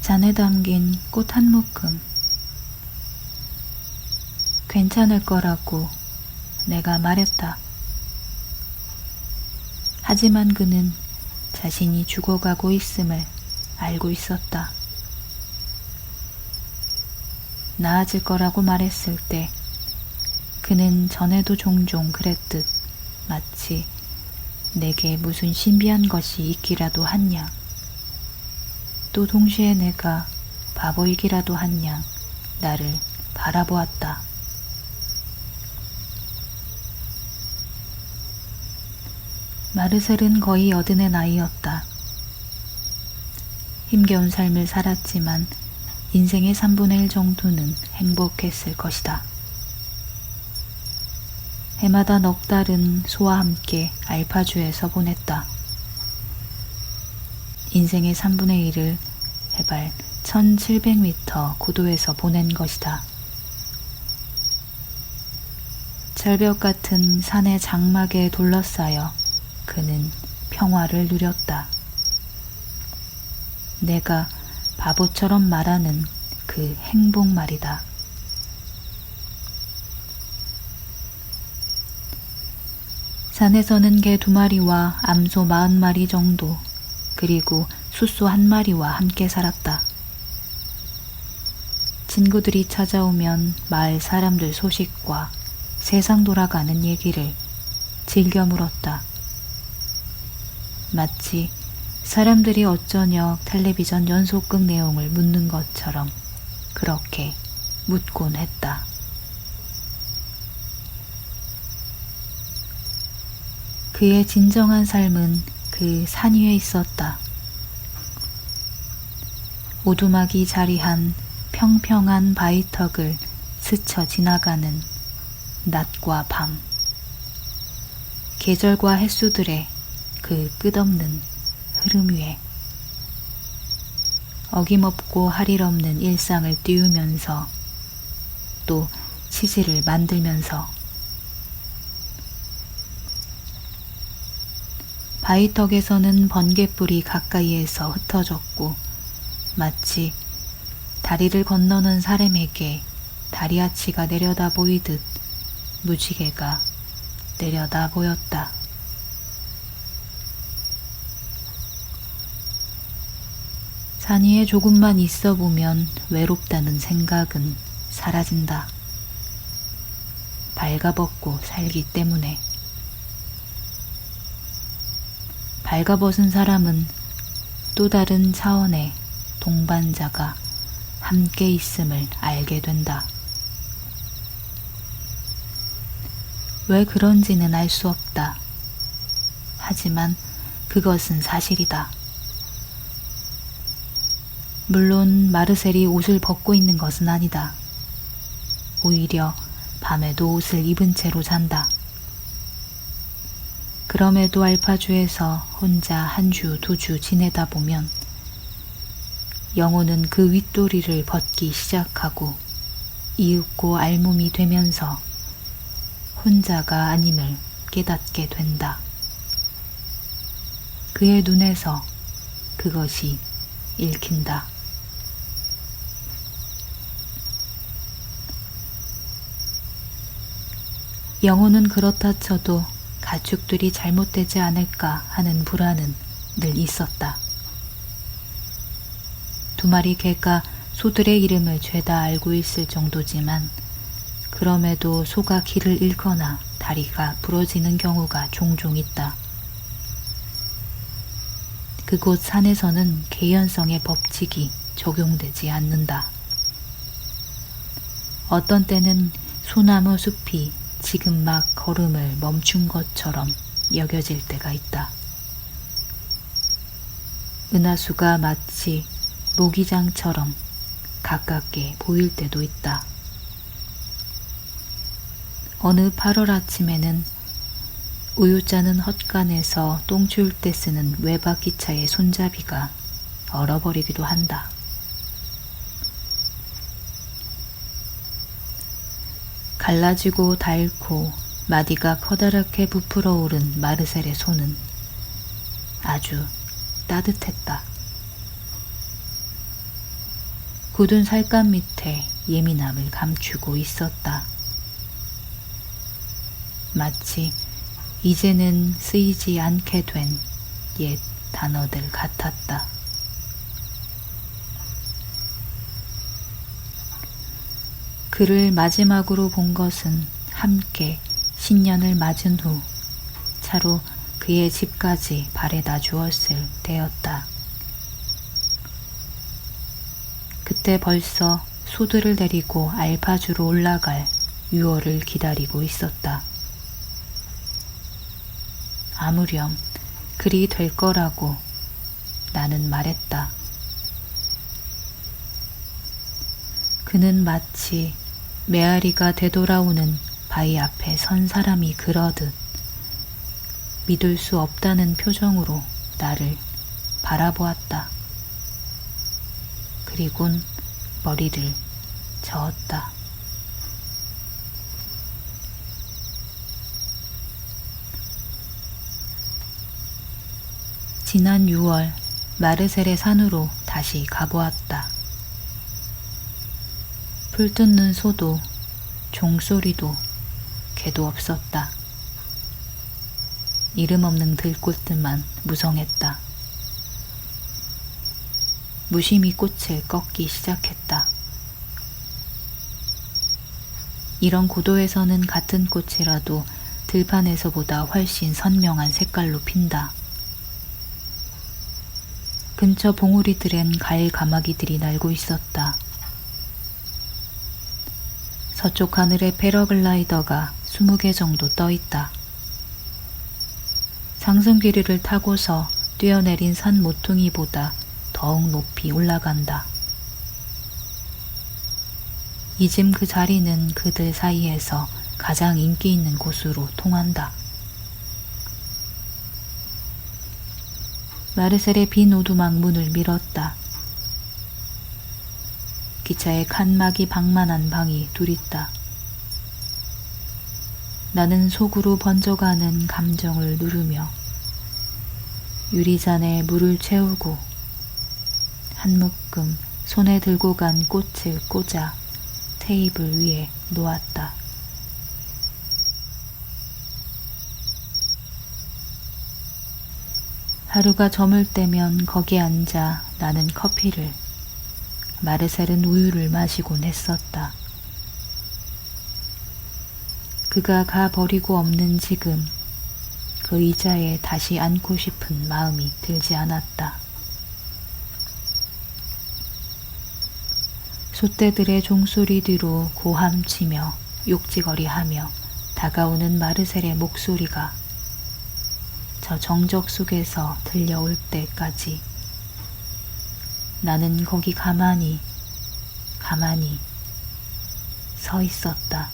잔에 담긴 꽃 한 묶음. 괜찮을 거라고 내가 말했다. 하지만 그는 자신이 죽어가고 있음을 알고 있었다. 나아질 거라고 말했을 때 그는 전에도 종종 그랬듯 마치 내게 무슨 신비한 것이 있기라도 한 양, 또 동시에 내가 바보이기라도 한 양 나를 바라보았다. 마르셀은 거의 여든의 나이였다. 힘겨운 삶을 살았지만 인생의 3분의 1 정도는 행복했을 것이다. 해마다 넉 달은 소와 함께 알파주에서 보냈다. 인생의 3분의 1을 해발 1700m 고도에서 보낸 것이다. 절벽 같은 산의 장막에 둘러싸여 그는 평화를 누렸다. 내가 바보처럼 말하는 그 행복 말이다. 산에서는 개 2마리와 암소 40마리 정도, 그리고 숫소 1마리와 함께 살았다. 친구들이 찾아오면 마을 사람들 소식과 세상 돌아가는 얘기를 즐겨 물었다. 마치 사람들이 어쩌녁 텔레비전 연속극 내용을 묻는 것처럼 그렇게 묻곤 했다. 그의 진정한 삶은 그 산 위에 있었다. 오두막이 자리한 평평한 바위턱을 스쳐 지나가는 낮과 밤, 계절과 햇수들의 그 끝없는 흐름 위에 어김없고 할일 없는 일상을 띄우면서 또 치질을 만들면서 바위턱에서는 번갯불이 가까이에서 흩어졌고 마치 다리를 건너는 사람에게 다리아치가 내려다 보이듯 무지개가 내려다 보였다. 산 위에 조금만 있어 보면 외롭다는 생각은 사라진다. 발가벗고 살기 때문에. 발가벗은 사람은 또 다른 차원의 동반자가 함께 있음을 알게 된다. 왜 그런지는 알 수 없다. 하지만 그것은 사실이다. 물론 마르셀이 옷을 벗고 있는 것은 아니다. 오히려 밤에도 옷을 입은 채로 잔다. 그럼에도 알파주에서 혼자 1주, 2주 지내다 보면 영혼은 그 윗도리를 벗기 시작하고 이윽고 알몸이 되면서 혼자가 아님을 깨닫게 된다. 그의 눈에서 그것이 읽힌다. 영혼은 그렇다 쳐도 가축들이 잘못되지 않을까 하는 불안은 늘 있었다. 2마리 개가 소들의 이름을 죄다 알고 있을 정도지만 그럼에도 소가 길을 잃거나 다리가 부러지는 경우가 종종 있다. 그곳 산에서는 개연성의 법칙이 적용되지 않는다. 어떤 때는 소나무 숲이 지금 막 걸음을 멈춘 것처럼 여겨질 때가 있다. 은하수가 마치 모기장처럼 가깝게 보일 때도 있다. 어느 8월 아침에는 우유 짜는 헛간에서 똥 치울 때 쓰는 외박기차의 손잡이가 얼어버리기도 한다. 갈라지고 닳고 마디가 커다랗게 부풀어 오른 마르셀의 손은 아주 따뜻했다. 굳은 살감 밑에 예민함을 감추고 있었다. 마치 이제는 쓰이지 않게 된 옛 단어들 같았다. 그를 마지막으로 본 것은 함께 신년을 맞은 후 차로 그의 집까지 바래다 주었을 때였다. 그때 벌써 소들을 데리고 알파주로 올라갈 유월을 기다리고 있었다. 아무렴 그리 될 거라고 나는 말했다. 그는 마치 메아리가 되돌아오는 바위 앞에 선 사람이 그러듯 믿을 수 없다는 표정으로 나를 바라보았다. 그리곤 머리를 저었다. 지난 6월 마르셀의 산으로 다시 가보았다. 풀 뜯는 소도 종소리도 개도 없었다. 이름 없는 들꽃들만 무성했다. 무심히 꽃을 꺾기 시작했다. 이런 고도에서는 같은 꽃이라도 들판에서보다 훨씬 선명한 색깔로 핀다. 근처 봉우리들엔 가일 가마귀들이 날고 있었다. 서쪽 하늘에 패러글라이더가 20개 정도 떠있다. 상승기류를 타고서 뛰어내린 산 모퉁이보다 더욱 높이 올라간다. 이즘 그 자리는 그들 사이에서 가장 인기 있는 곳으로 통한다. 마르셀의 빈 오두막 문을 밀었다. 기차에 칸막이 방만한 방이 둘 있다. 나는 속으로 번져가는 감정을 누르며 유리잔에 물을 채우고 한 묶음 손에 들고 간 꽃을 꽂아 테이블 위에 놓았다. 하루가 저물 때면 거기 앉아 나는 커피를, 마르셀은 우유를 마시곤 했었다. 그가 가버리고 없는 지금 그 의자에 다시 앉고 싶은 마음이 들지 않았다. 소떼들의 종소리 뒤로 고함치며 욕지거리하며 다가오는 마르셀의 목소리가 저 정적 속에서 들려올 때까지 나는 거기 가만히 서 있었다.